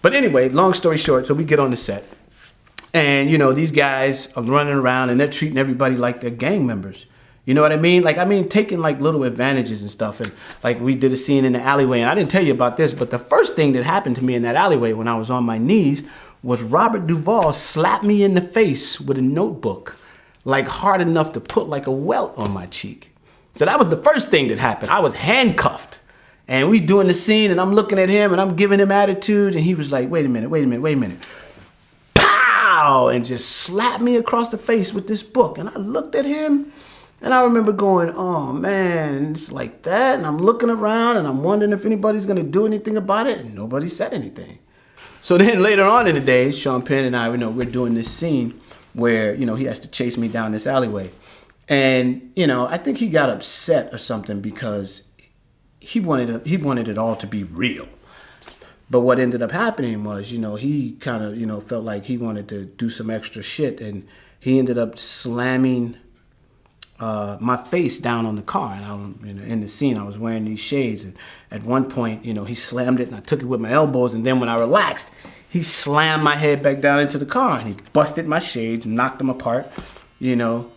But anyway, long story short, so we get on the set. And, you know, these guys are running around and they're treating everybody like they're gang members. You know what I mean? Like, taking like little advantages and stuff. And like we did a scene in the alleyway, and I didn't tell you about this, but the first thing that happened to me in that alleyway when I was on my knees was Robert Duvall slapped me in the face with a notebook, like hard enough to put like a welt on my cheek. So that was the first thing that happened. I was handcuffed. And we doing the scene, and I'm looking at him, and I'm giving him attitude, and he was like, wait a minute. Pow! And just slapped me across the face with this book. And I looked at him, and I remember going, oh, man, it's like that. And I'm looking around, and I'm wondering if anybody's going to do anything about it. And nobody said anything. So then later on in the day, Sean Penn and I, you know, we're doing this scene where, you know, he has to chase me down this alleyway. And, you know, I think he got upset or something because he wanted it all to be real. But what ended up happening was, you know, he kind of, you know, felt like he wanted to do some extra shit. And he ended up slamming my face down on the car. And you know, in the scene, I was wearing these shades. And at one point, you know, he slammed it and I took it with my elbows. And then when I relaxed, he slammed my head back down into the car. And he busted my shades, knocked them apart, you know,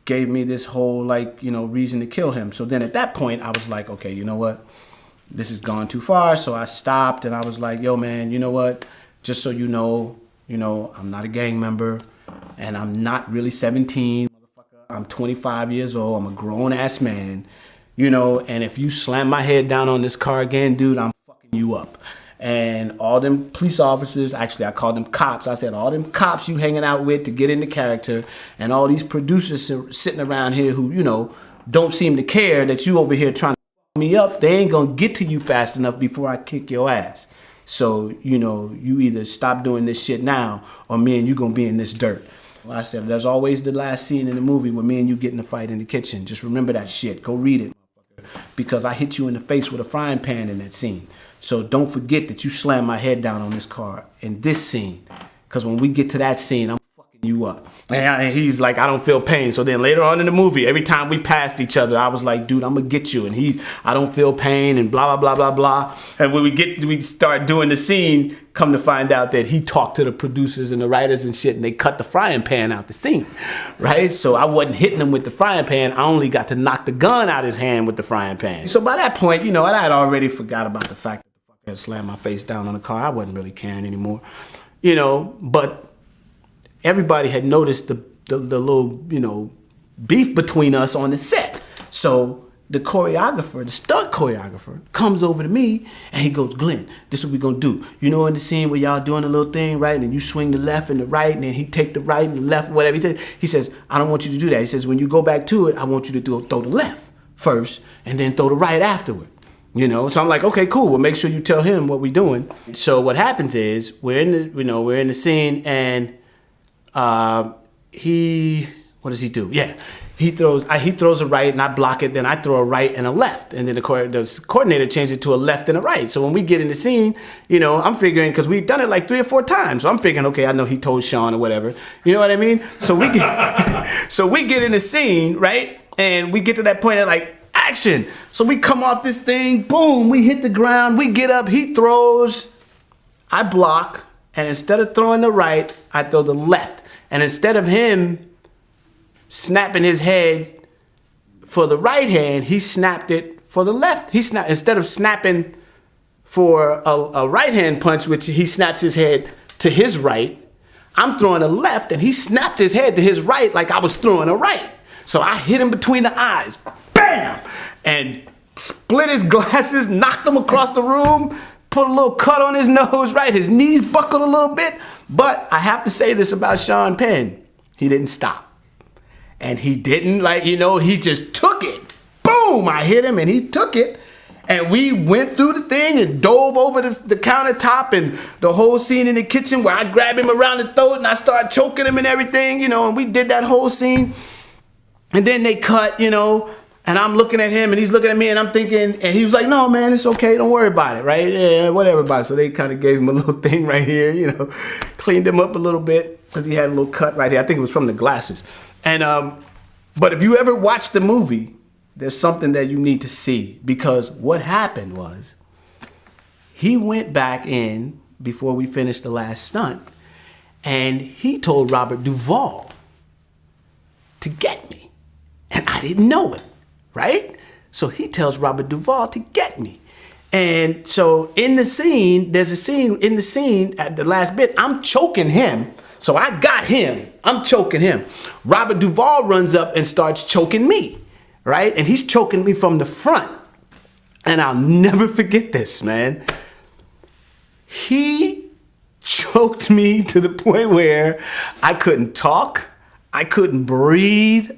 gave me this whole, like, you know, reason to kill him. So then at that point, I was like, okay, you know what? This has gone too far. So I stopped and I was like, yo, man, you know what? Just so you know, I'm not a gang member and I'm not really 17. I'm 25 years old. I'm a grown-ass man, you know, and if you slam my head down on this car again, dude, I'm fucking you up. And all them police officers, actually I called them cops. I said, all them cops you hanging out with to get into character and all these producers sitting around here who, you know, don't seem to care that you over here trying to fuck me up, they ain't gonna get to you fast enough before I kick your ass. So, you know, you either stop doing this shit now or me and you gonna be in this dirt. Well, I said, there's always the last scene in the movie where me and you get in a fight in the kitchen. Just remember that shit. Go read it, because I hit you in the face with a frying pan in that scene. So don't forget that you slammed my head down on this car in this scene. Because when we get to that scene, I'm fucking you up. And he's like, I don't feel pain. So then later on in the movie, every time we passed each other, I was like, dude, I'm going to get you. And I don't feel pain and blah, blah, blah, blah, blah. And when we start doing the scene, come to find out that he talked to the producers and the writers and shit, and they cut the frying pan out the scene, right? So I wasn't hitting him with the frying pan. I only got to knock the gun out his hand with the frying pan. So by that point, you know, I had already forgot about the fact that the fucker had slammed my face down on the car. I wasn't really caring anymore, you know, but everybody had noticed the little, you know, beef between us on the set. So the choreographer, the stunt choreographer, comes over to me and he goes, Glenn, this is what we're gonna do. You know, in the scene where y'all doing a little thing, right? And then you swing the left and the right, and then he take the right and the left, whatever. He says, I don't want you to do that. He says, when you go back to it, I want you to throw the left first and then throw the right afterward. You know, so I'm like, okay, cool. Well, make sure you tell him what we're doing. So what happens is we're in the scene and what does he do? Yeah, he throws a right and I block it. Then I throw a right and a left, and then the coordinator changes it to a left and a right. So when we get in the scene, you know, I'm figuring, because we've done it like 3 or 4 times. So I'm thinking, okay, I know he told Sean or whatever. You know what I mean? So we get in the scene, right? And we get to that point of like action. So we come off this thing, boom, we hit the ground, we get up, he throws, I block, and instead of throwing the right, I throw the left. And instead of him snapping his head for the right hand, he snapped it for the left. Instead of snapping for a right hand punch, which he snaps his head to his right, I'm throwing a left and he snapped his head to his right like I was throwing a right. So I hit him between the eyes, bam, and split his glasses, knocked him across the room, put a little cut on his nose, right? His knees buckled a little bit. But I have to say this about Sean Penn. He didn't stop. And he didn't, like, you know, he just took it. Boom, I hit him and he took it. And we went through the thing and dove over the countertop and the whole scene in the kitchen where I grabbed him around the throat and I started choking him and everything, you know, and we did that whole scene. And then they cut, you know, and I'm looking at him and he's looking at me and I'm thinking, and he was like, no, man, it's okay. Don't worry about it, right? Yeah, whatever about it. So they kind of gave him a little thing right here, you know, cleaned him up a little bit because he had a little cut right here. I think it was from the glasses. And, but if you ever watch the movie, there's something that you need to see, because what happened was he went back in before we finished the last stunt, and he told Robert Duvall to get me. And I didn't know it, right? So he tells Robert Duvall to get me. And so in the scene, there's a scene in the scene at the last bit, I'm choking him. So I got him, I'm choking him. Robert Duvall runs up and starts choking me, right? And he's choking me from the front. And I'll never forget this, man. He choked me to the point where I couldn't talk, I couldn't breathe,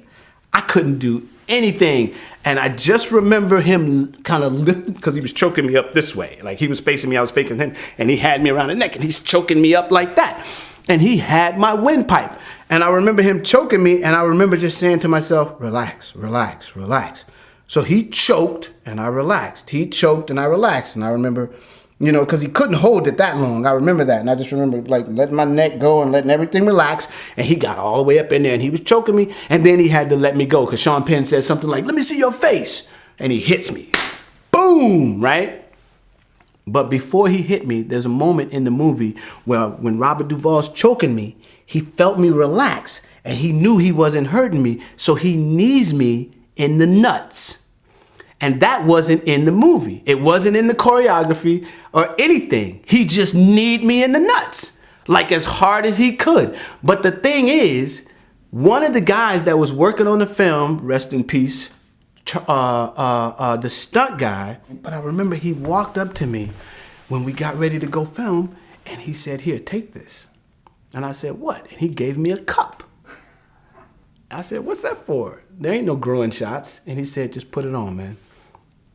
I couldn't do anything. And I just remember him kind of lifting, because he was choking me up this way. Like he was facing me, I was facing him, and he had me around the neck, and he's choking me up like that. And he had my windpipe. And I remember him choking me, and I remember just saying to myself, relax, relax, relax. So he choked, and I relaxed. He choked, and I relaxed. And I remember, you know, because he couldn't hold it that long. I remember that. And I just remember, like, letting my neck go and letting everything relax. And he got all the way up in there, and he was choking me. And then he had to let me go, because Sean Penn said something like, let me see your face. And he hits me. Boom, right? But before he hit me, there's a moment in the movie where when Robert Duvall's choking me, he felt me relax, and he knew he wasn't hurting me, so he knees me in the nuts. And that wasn't in the movie. It wasn't in the choreography or anything. He just kneed me in the nuts, like as hard as he could. But the thing is, one of the guys that was working on the film, rest in peace, the stunt guy, but I remember he walked up to me when we got ready to go film, and he said, here, take this. And I said, what? And he gave me a cup. I said, what's that for? There ain't no growing shots. And he said, just put it on, man.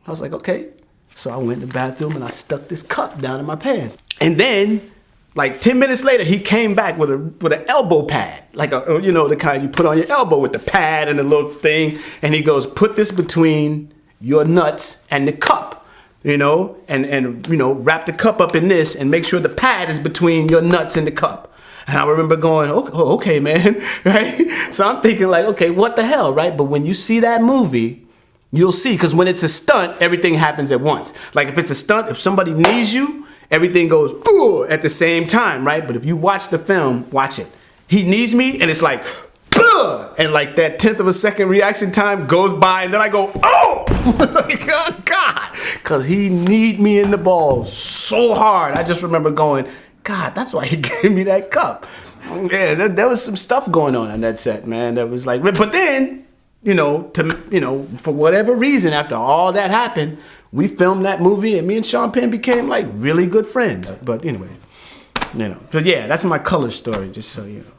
I was like, okay. So I went to the bathroom and I stuck this cup down in my pants. And then, like 10 minutes later, he came back with an elbow pad, like you know, the kind you put on your elbow with the pad and the little thing. And he goes, put this between your nuts and the cup, you know, and you know, wrap the cup up in this and make sure the pad is between your nuts and the cup. And I remember going, oh, okay, man, right? So I'm thinking like, okay, what the hell, right? But when you see that movie, you'll see, because when it's a stunt, everything happens at once. Like if it's a stunt, if somebody knees you, everything goes ooh at the same time, right? But if you watch the film, watch it. He knees me and it's like, Buh! And like that 1/10 of a second reaction time goes by and then I go, oh! It's like, oh God! Because he kneed me in the balls so hard. I just remember going, God, that's why he gave me that cup. Yeah, there was some stuff going on that set, man. That was like, but then, you know, for whatever reason, after all that happened, we filmed that movie, and me and Sean Penn became like really good friends. But anyway, you know, so yeah, that's my color story, just so you know.